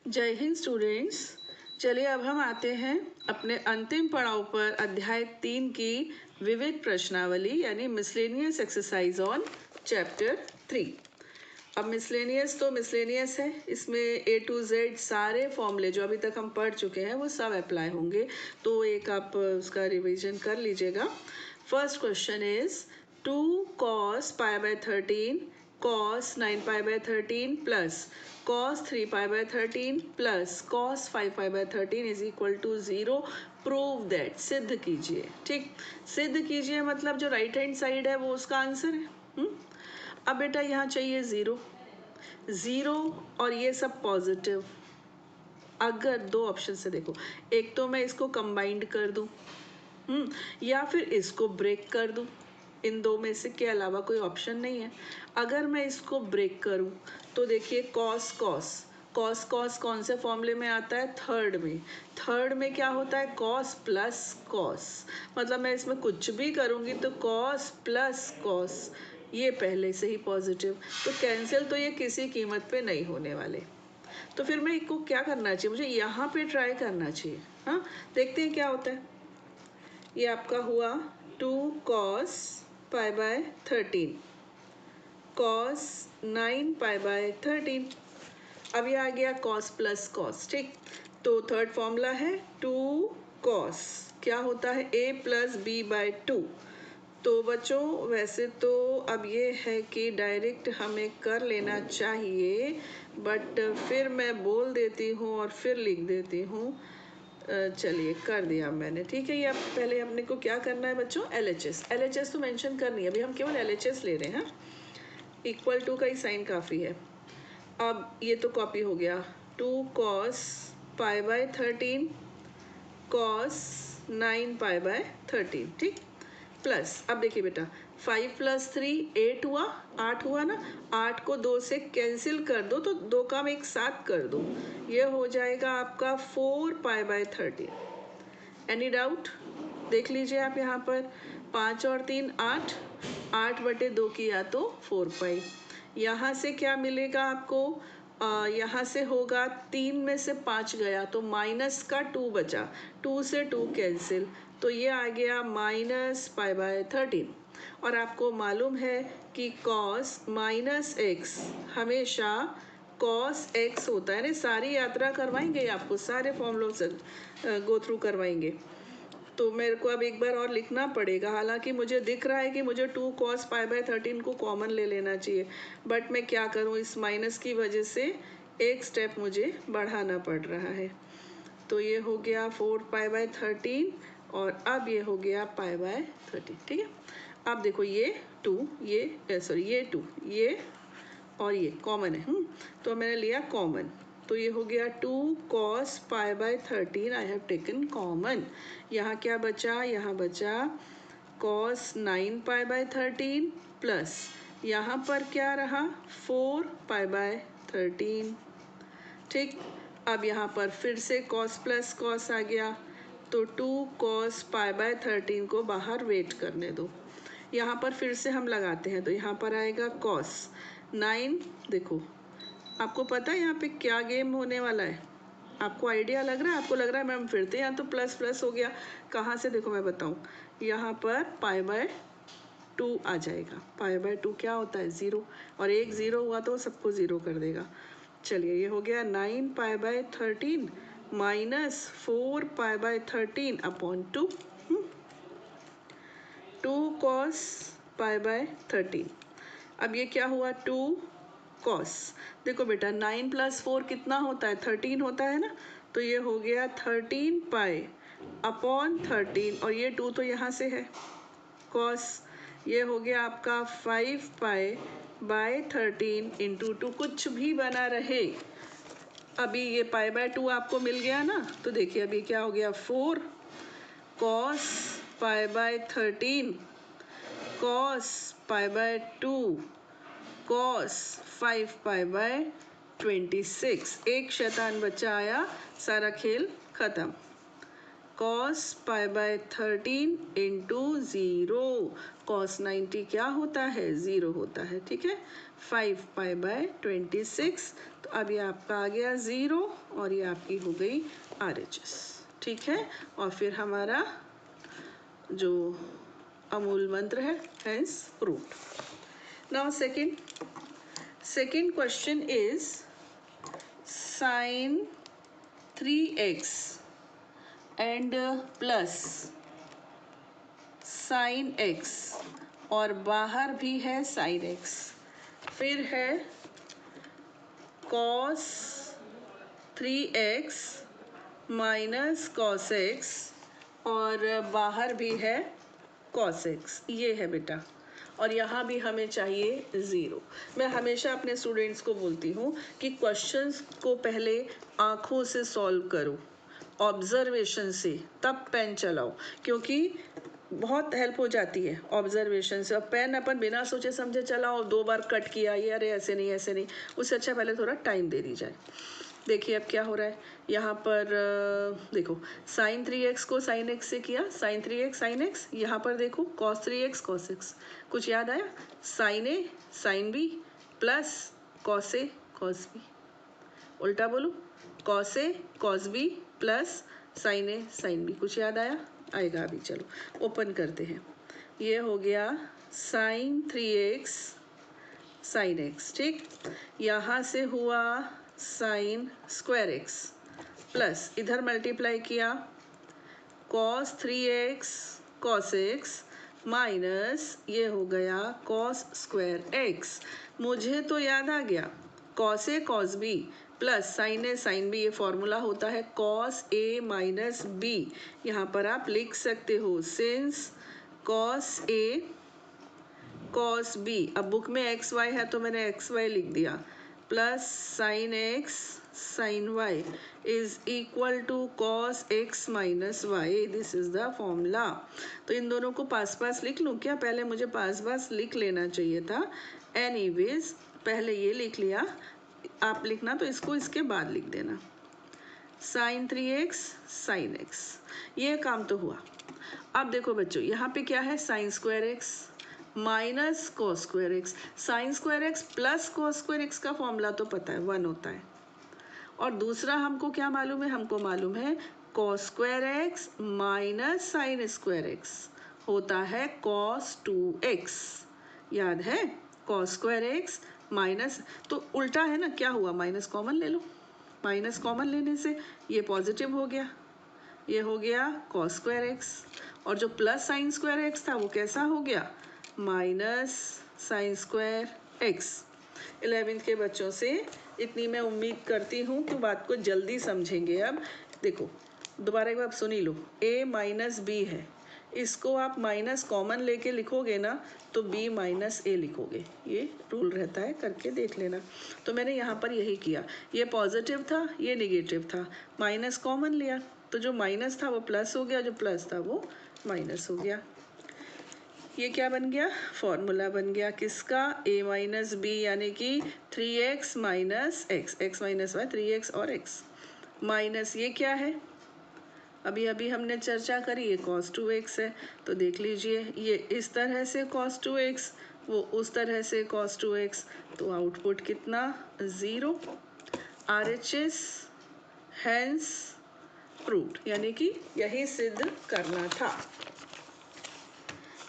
जय हिंद स्टूडेंट्स। चलिए अब हम आते हैं अपने अंतिम पड़ाव पर अध्याय 3 की विविध प्रश्नावली यानी मिसलेनियस एक्सरसाइज ऑन चैप्टर 3। अब मिसलेनियस तो मिसलेनियस है, इसमें A to Z सारे फॉर्मूले जो अभी तक हम पढ़ चुके हैं वो सब अप्लाई होंगे, तो एक आप उसका रिवीजन कर लीजिएगा। First question is 2 cos pi by 13 cos 9 pi by 13 plus cos 3 pi by 13 plus cos 5 pi by 13 is equal to 0। Prove that, सिद्ध कीजिए। ठीक, सिद्ध कीजिए मतलब जो राइट हैंड साइड है वो उसका आंसर है। अब बेटा यहाँ चाहिए ज़ीरो, ज़ीरो और ये सब पॉजिटिव। अगर दो ऑप्शन से देखो, एक तो मैं इसको कंबाइंड कर दूँ या फिर इसको ब्रेक कर दूँ, इन दो में से के अलावा कोई ऑप्शन नहीं है। अगर मैं इसको ब्रेक करूं तो देखिए कॉस कॉस कॉस कॉस कौन से फॉर्मूले में आता है? थर्ड में। थर्ड में क्या होता है? कॉस प्लस कॉस, मतलब मैं इसमें कुछ भी करूंगी तो कॉस प्लस कॉस, ये पहले से ही पॉजिटिव, तो कैंसिल तो ये किसी कीमत पे नहीं होने वाले। तो फिर मैं इसको क्या करना चाहिए? मुझे यहाँ पे ट्राई करना चाहिए। हाँ, देखते हैं क्या होता है। ये आपका हुआ 2 cos pi by 13 cos 9 pi by 13। अब ये आ गया cos प्लस cos। ठीक, तो थर्ड फॉर्मूला है 2 cos, क्या होता है? a plus B by 2। तो बच्चों वैसे तो अब ये है कि डायरेक्ट हमें कर लेना चाहिए, बट फिर मैं बोल देती हूँ और फिर लिख देती हूँ। चलिए कर दिया मैंने। ठीक है, ये अब पहले अपने को क्या करना है बच्चों? LHS तो मेंशन करनी है, अभी हम केवल LHS ले रहे हैं। इक्वल टू का ही साइन काफ़ी है। अब ये तो कॉपी हो गया, 2 cos pi by 13 cos 9 pi by 13। ठीक, प्लस अब देखिए बेटा 5 + 3 8 हुआ, 8 हुआ ना। 8 को 2 से कैंसिल कर दो तो 2 का मैं एक साथ कर दो, ये हो जाएगा आपका 4 pi by 13। Any doubt? देख लीजिए आप यहाँ पर 5 और 3 8, 8/2 किया तो 4 पाई। यहाँ से क्या मिलेगा आपको? यहाँ से होगा 3 में से 5 गया तो माइनस का 2 बचा, 2 से 2 कैंसिल, तो ये आ गया माइनस पाई बाय 13। और आपको मालूम है कि कॉस माइनस एक्स हमेशा कॉस एक्स होता है ना। सारी यात्रा करवाएंगे आपको, सारे फॉर्मूलों से गो थ्रू करवाएंगे, तो मेरे को अब एक बार और लिखना पड़ेगा। हालांकि मुझे दिख रहा है कि मुझे 2 cos pi by 13 को कॉमन ले लेना चाहिए, बट मैं क्या करूं, इस माइनस की वजह से एक स्टेप मुझे बढ़ाना पड़ रहा है। तो ये हो गया 4 pi by 13 और अब ये हो गया pi by 13। ठीक है, अब देखो ये 2, ये सॉरी ये 2, ये और ये कॉमन है। तो मैंने लिया कॉमन, तो ये हो गया 2 cos pi by 13 I have taken common. यहाँ क्या बचा? यहाँ बचा cos 9 pi by 13 प्लस यहाँ पर क्या रहा? 4 pi by 13। ठीक, अब यहाँ पर फिर से cos प्लस cos आ गया, तो 2 cos pi by 13 को बाहर वेट करने दो। यहाँ पर फिर से हम लगाते हैं, तो यहाँ पर आएगा cos 9। देखो आपको पता है यहाँ पे क्या गेम होने वाला है? आपको आइडिया लग रहा है? आपको लग रहा है मैम फिर से यहाँ तो प्लस प्लस हो गया, कहाँ से? देखो मैं बताऊँ, यहाँ पर पाई बाय 2 आ जाएगा। पाई बाय 2 क्या होता है? 0, और एक 0 हुआ तो सबको 0 कर देगा। चलिए ये हो गया 9 pi by 13 minus 4 pi by 13 upon 2, 2 cos pi by 13। अब ये क्या हुआ? 2 cos। देखो बेटा 9 + 4 कितना होता है? 13 होता है ना, तो ये हो गया 13 पाई अपॉन 13, और ये 2 तो यहाँ से है cos, ये हो गया आपका 5 पाई बाय 13 इंटू 2, कुछ भी बना रहे। अभी ये पाई बाय 2 आपको मिल गया ना, तो देखिए अभी क्या हो गया? 4 cos pi by 13 cos pi by 2 cos 5 pi by 26। एक शैतान बच्चा आया, सारा खेल खत्म। cos pi by 13 into 0, cos 90 क्या होता है, 0 होता है, ठीक है। 5π/26, तो अब ये आपका आ गया 0 और ये आपकी हो गई RHS, ठीक है। और फिर हमारा जो अमूल मंत्र है, hence proved. Now second question is sin 3x and plus sin x और बाहर भी है sin x, फिर है cos 3x minus cos x और बाहर भी है cos x, ये है बेटा। और यहाँ भी हमें चाहिए 0। मैं हमेशा अपने स्टूडेंट्स को बोलती हूँ कि क्वेश्चंस को पहले आँखों से सॉल्व करो, ऑब्जर्वेशन से, तब पेन चलाओ, क्योंकि बहुत हेल्प हो जाती है ऑब्जर्वेशन से। और पेन अपन बिना सोचे समझे चलाओ, 2 बार कट किया, ये अरे ऐसे नहीं, उससे अच्छा पहले थोड़ा टाइम दे दी जाए। देखिए अब क्या हो रहा है यहाँ पर, देखो sin 3x को sin x से किया, sin 3x sin x, यहाँ पर देखो cos 3x cos x, कुछ याद आया, sin a sin b plus cos a cos b, उल्टा बोलो, cos a cos b plus sin a sin b, कुछ याद आएगा अभी। चलो ओपन करते हैं, ये हो गया sin 3x sin x, ठीक। यहाँ से हुआ sin स्क्वायर x प्लस इधर मल्टीप्लाई किया cos 3x cos x minus ये हो गया cos स्क्वायर x। मुझे तो याद आ गया cos a cos b plus sin a sin b, ये फॉर्मूला होता है cos a माइनस b। यहाँ पर आप लिख सकते हो since cos a cos b, अब बुक में xy है तो मैंने xy लिख दिया, plus sin x sin y is equal to cos x minus y, this is the formula. तो इन दोनों को पास लिख लूँ क्या, पहले मुझे पास लिख लेना चाहिए था। एनीवेज पहले ये लिख लिया, आप लिखना तो इसको इसके बाद लिख देना, sin 3x sin x, ये काम तो हुआ। अब देखो बच्चों यहाँ पे क्या है, sin square x minus cos square x, sin square x plus cos square x का फॉर्मूला तो पता है 1 होता है, और दूसरा हमको क्या मालूम है, हमको मालूम है cos square x minus sin square x होता है cos 2x, याद है, cos स्क्वायर x माइनस, तो उल्टा है ना, क्या हुआ, माइनस कॉमन ले लो, माइनस कॉमन लेने से ये पॉजिटिव हो गया, ये हो गया cos स्क्वायर x, और जो प्लस sin स्क्वायर x था वो कैसा हो गया, minus sin square x। 11th के बच्चों से इतनी मैं उम्मीद करती हूँ कि बात को जल्दी समझेंगे। अब देखो दोबारा एक बार सुन ही लो, a माइनस b है, इसको आप माइनस कॉमन लेके लिखोगे ना तो b माइनस a लिखोगे, ये रूल रहता है, करके देख लेना। तो मैंने यहाँ पर यही किया, ये पॉजिटिव था ये निगेटिव था, माइनस कॉमन लिया तो जो माइनस था वो प्लस हो गया, जो प्लस था वो माइनस हो गया। ये क्या बन गया, फॉर्मूला बन गया किसका, a माइनस बी, यानी कि 3x minus x, x minus Y 3x और x माइनस ये क्या है, अभी हमने चर्चा करी, ये cos 2x है, तो देख लीजिए ये इस तरह से cos 2x, वो उस तरह से cos 2x, तो आउटपुट कितना 0, RHS हेंस प्रूव्ड, यानी कि यही सिद्ध करना था।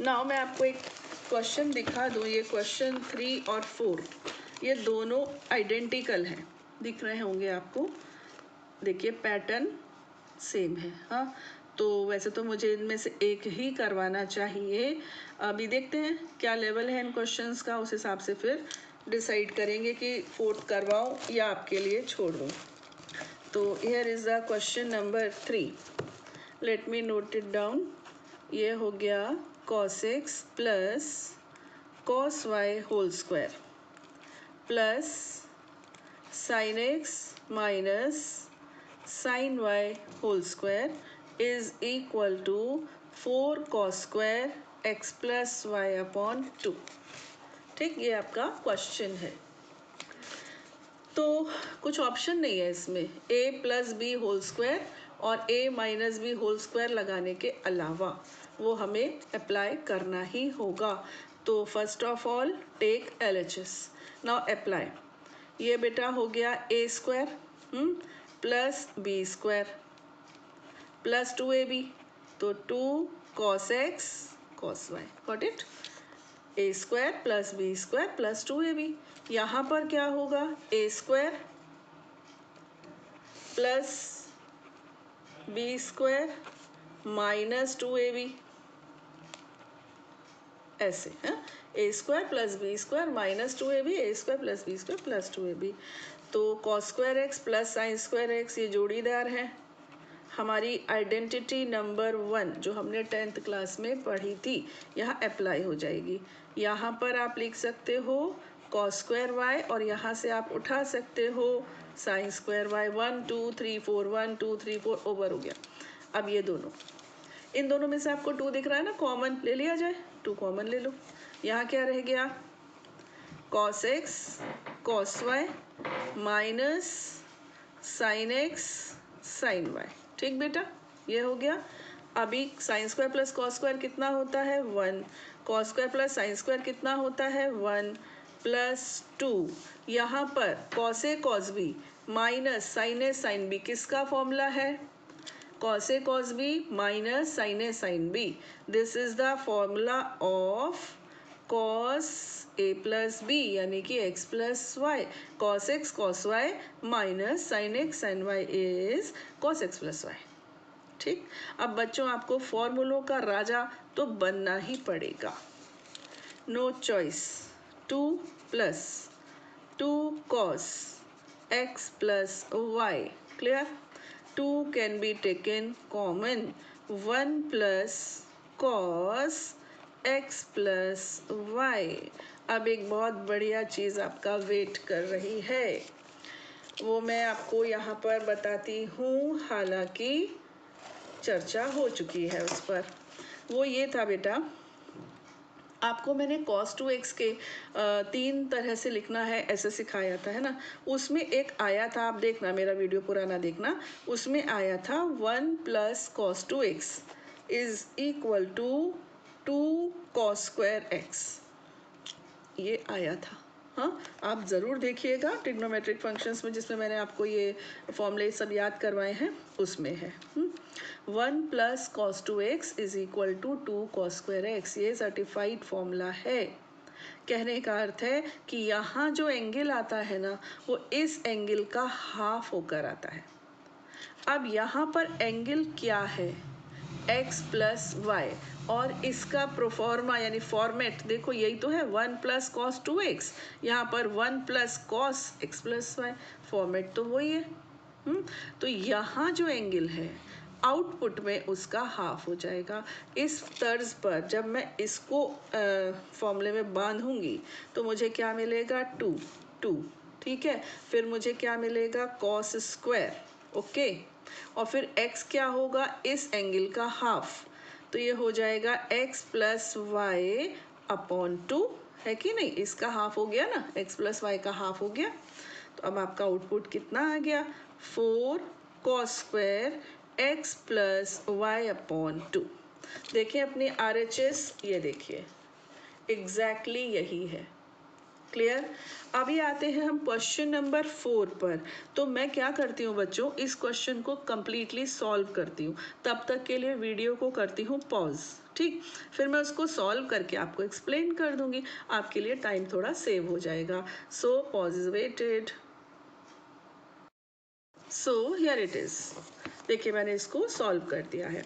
नाउ मैं आपको एक क्वेश्चन दिखा दूँ, ये क्वेश्चन 3 और 4 ये दोनों आइडेंटिकल हैं, दिख रहे होंगे आपको, देखिए पैटर्न सेम है। हाँ तो वैसे तो मुझे इनमें से एक ही करवाना चाहिए, अभी देखते हैं क्या लेवल है इन क्वेश्चंस का, उस हिसाब से फिर डिसाइड करेंगे कि 4th करवाऊँ या आपके लिए छोड़ दूँ। तो here is the question number 3, let me note it down. ये हो गया cos x plus cos y whole square plus sin x minus sin y whole square is equal to 4 cos square x plus y upon 2, ठीक, ये आपका question है। तो कुछ option नहीं है इसमें, a plus B whole square और a minus B whole square लगाने के अलावा वो हमें अप्लाई करना ही होगा। तो first of all take LHS, now apply. ये बेटा हो गया a square plus b square plus 2ab, तो 2 cos x cos y, got it. a square plus b square plus 2ab, यहाँ पर क्या होगा a square plus b square minus 2ab, ऐसे है a square plus b square minus 2ab, a square plus b square plus 2ab। तो cos square X plus sine square x ये जोड़ीदार है। हमारी आइडेंटिटी नंबर 1 जो हमने 10th क्लास में पढ़ी थी यहाँ अप्लाई हो जाएगी। यहाँ पर आप लिख सकते हो cos स्क्वायर वाई और यहाँ से आप उठा सकते हो साइन स्क्वायर वाई। 1 2 3 4 1 2 3 4 ओवर हो गया। अब ये दोनों, इन दोनों में से आपको 2 दिख रहा है ना, कॉमन ले लिया जाए, 2 कॉमन ले लो। यहाँ क्या रह गया cos x cos y minus sine x sine y, ठीक बेटा, ये हो गया। अभी sine square plus cos square कितना होता है 1, cos square plus sine square कितना होता है 1 प्लस 2, यहाँ पर cos A cos B minus sine A sine B किसका फॉर्मूला है, cos A cos B minus sin A sin B. This is the formula of cos A plus B यानी कि x plus y. cos x cos y minus sin x sin y is cos x plus y. ठीक, अब बच्चों आपको फॉर्मूलों का राजा तो बनना ही पड़ेगा, no choice. 2 plus 2 cos x plus y, clear? 2 can be taken common, 1 plus cos x plus y। अब एक बहुत बढ़िया चीज़ आपका वेट कर रही है, वो मैं आपको यहाँ पर बताती हूँ, हालांकि चर्चा हो चुकी है उस पर। वो ये था बेटा, आपको मैंने cos 2x के 3 तरह से लिखना है ऐसे सिखाया था, है ना। उसमें एक आया था, आप देखना मेरा वीडियो पुराना देखना, उसमें आया था 1 plus cos 2x is equal to 2 cos square x, ये आया था। हाँ, आप ज़रूर देखिएगा ट्रिग्नोमेट्रिक फंक्शंस में, जिसमें मैंने आपको ये फॉर्मूले सब याद करवाए हैं, उसमें है 1 plus cos 2x is equal to 2 cos square x, ये सर्टिफाइड फॉर्मूला है। कहने का अर्थ है कि यहाँ जो एंगल आता है ना, वो इस एंगल का हाफ होकर आता है। अब यहाँ पर एंगल क्या है, x प्लस वाई, और इसका प्रोफॉर्मा यानी फॉर्मेट देखो, यही तो है 1 प्लस कॉस 2x, यहाँ पर 1 plus cos x plus Y, format तो वही है। तो यहाँ जो एंगल है आउटपुट में उसका हाफ हो जाएगा। इस तर्ज पर जब मैं इसको फॉर्मूले में बांधूंगी तो मुझे क्या मिलेगा 2, ठीक है। फिर मुझे क्या मिलेगा कॉस स्क्वायर, ओके, और फिर x क्या होगा इस एंगल का हाफ, तो ये हो जाएगा x प्लस वाई अपॉन 2, है कि नहीं, इसका हाफ हो गया ना, x प्लस वाई का हाफ हो गया। तो अब आपका आउटपुट कितना आ गया 4 cos square x plus Y upon 2। देखिए अपनी RHS, ये देखिए एग्जैक्टली यही है, क्लियर। अभी आते हैं हम क्वेश्चन नंबर 4 पर। तो मैं क्या करती हूँ बच्चों, इस क्वेश्चन को कंप्लीटली सॉल्व करती हूँ, तब तक के लिए वीडियो को करती हूँ पॉज, ठीक। फिर मैं उसको सॉल्व करके आपको एक्सप्लेन कर दूंगी, आपके लिए टाइम थोड़ा सेव हो जाएगा। So pause is waited. So here it is, देखिए मैंने इसको सॉल्व कर दिया है।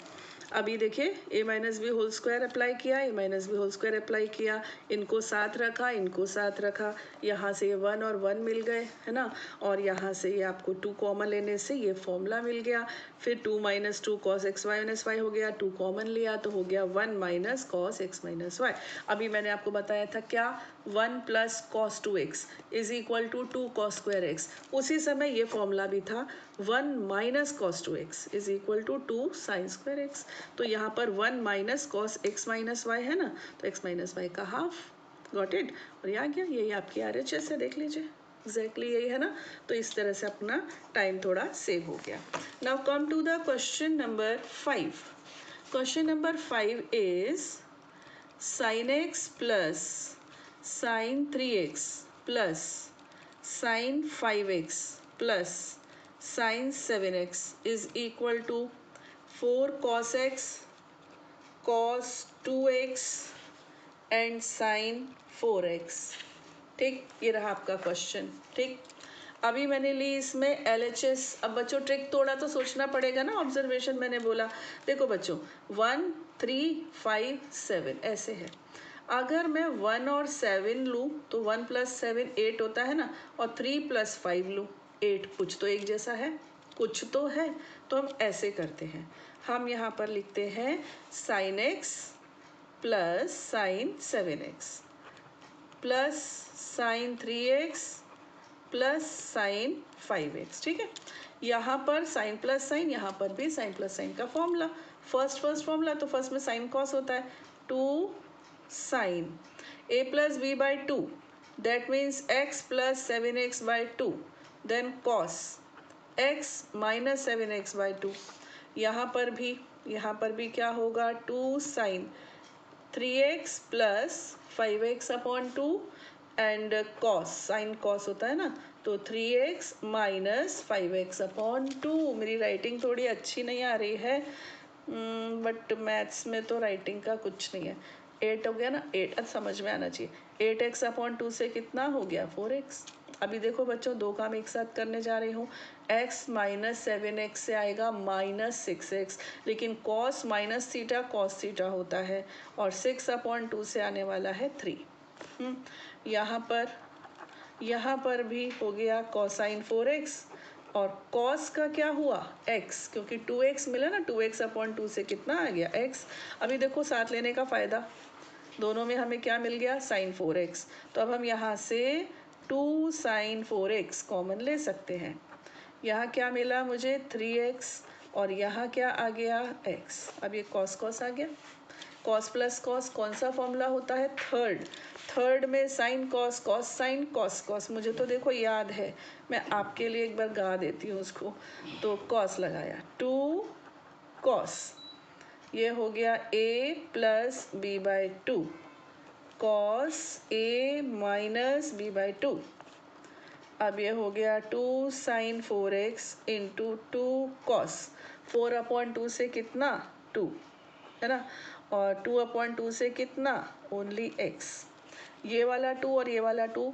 अभी देखिए a minus B whole square apply किया, a minus B whole square apply किया, इनको साथ रखा, इनको साथ रखा, यहाँ से ये 1 और 1 मिल गए, है ना, और यहाँ से ये आपको 2 कॉमन लेने से ये फॉर्मूला मिल गया। फिर 2 minus 2 cos X Y minus Y हो गया, 2 कॉमन लिया तो हो गया 1 minus cos X minus Y. अभी मैंने आपको बताया था क्या, 1 plus cos 2x is equal to 2 cos square X, उसी समय ये फॉर्मूला भी था 1 minus cos 2x is equal to 2 sine square X. तो यहाँ पर 1 minus cos X minus Y है ना, तो x माइनस वाई का हाफ, गॉट इट। और ये आ गया, यही आपकी RHS है, देख लीजिए एग्जैक्टली यही है ना। तो इस तरह से अपना टाइम थोड़ा सेव हो गया। Now come to the question number 5। Question number 5 is sin x plus sin 3x plus sin 5x plus sin 7x is equal to 4 cos x cos 2x and sine 4x। ठीक, ये रहा आपका question. ठीक, अभी मैंने ली इसमें LHS। अब बच्चों ट्रिक थोड़ा तो सोचना पड़ेगा ना, ऑब्जर्वेशन मैंने बोला। देखो बच्चों 1 3 5 7 ऐसे है। अगर मैं 1 और 7 लूँ तो 1 + 7 8 होता है ना, और 3 + 5 लूँ 8। कुछ तो एक जैसा है, कुछ तो है। तो हम ऐसे करते हैं, हम यहाँ पर लिखते हैं sin x plus sign 7x plus sign 3x plus sign 5x। ठीक है, यहाँ पर साइन प्लस साइन, यहाँ पर भी साइन प्लस साइन का फॉर्मूला। फर्स्ट फॉर्मूला तो फर्स्ट में साइन कॉस होता है, 2 साइन a प्लस b by 2, that means x plus 7x by 2, then cos x minus 7x by 2। यहाँ पर भी क्या होगा, 2 sine 3x plus 5x upon 2 and cos, sine cos होता है ना, तो 3x माइनस 5x अपॉन 2। मेरी राइटिंग थोड़ी अच्छी नहीं आ रही है, बट मैथ्स में तो राइटिंग का कुछ नहीं है। 8 हो गया ना, 8 समझ में आना चाहिए। 8x अपॉन 2 से कितना हो गया, 4x। अभी देखो बच्चों, दो काम एक साथ करने जा रही हूँ। x माइनस 7x से आएगा माइनस 6x, लेकिन cos minus theta cos theta होता है, और 6 अपॉन 2 से आने वाला है 3। यहाँ पर भी हो गया कोसाइन 4x, और cos का क्या हुआ, x, क्योंकि 2x मिला ना, 2x अपॉन 2 से कितना आ गया, x। अभी देखो साथ लेने का फ़ायदा, दोनों में हमें क्या मिल गया, साइन 4x। तो अब हम यहाँ से 2 साइन 4x कॉमन ले सकते हैं। यहाँ क्या मिला मुझे, 3x, और यहाँ क्या आ गया, x। अब ये cos आ गया। cos प्लस cos कौन सा फॉर्मूला होता है, थर्ड में sine cos, cos sine, cos. मुझे तो देखो याद है, मैं आपके लिए एक बार गा देती हूँ उसको। तो cos लगाया, 2 cos, ये हो गया a प्लस b by 2, cos a minus b by 2। अब ये हो गया 2 sign 4x into 2 cos, 4 upon 2 से कितना, 2 है ना, और 2 अपॉन 2 से कितना, ओनली x। ये वाला 2 और ये वाला 2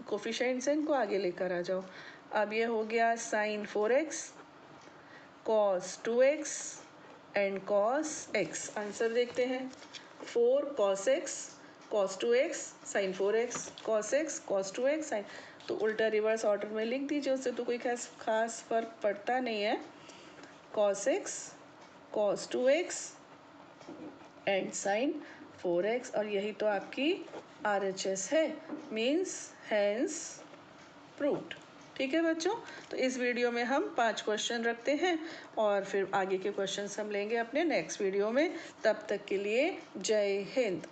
कोफिशिएंट्स हैं, इनको आगे लेकर आ जाओ। अब ये हो गया sine 4x cos 2x and cos x। Answer देखते हैं, 4 cos x cos 2x sine 4x cos x cos 2x sine, तो उल्टा रिवर्स ऑर्डर में लिख दीजिए, उससे तो कोई खास फर्क पड़ता नहीं है। cos x cos 2x and sine 4x, और यही तो आपकी RHS है, मीन्स हैंस प्रूव्ड। ठीक है बच्चों, तो इस वीडियो में हम 5 क्वेश्चन रखते हैं, और फिर आगे के क्वेश्चंस हम लेंगे अपने नेक्स्ट वीडियो में। तब तक के लिए जय हिंद।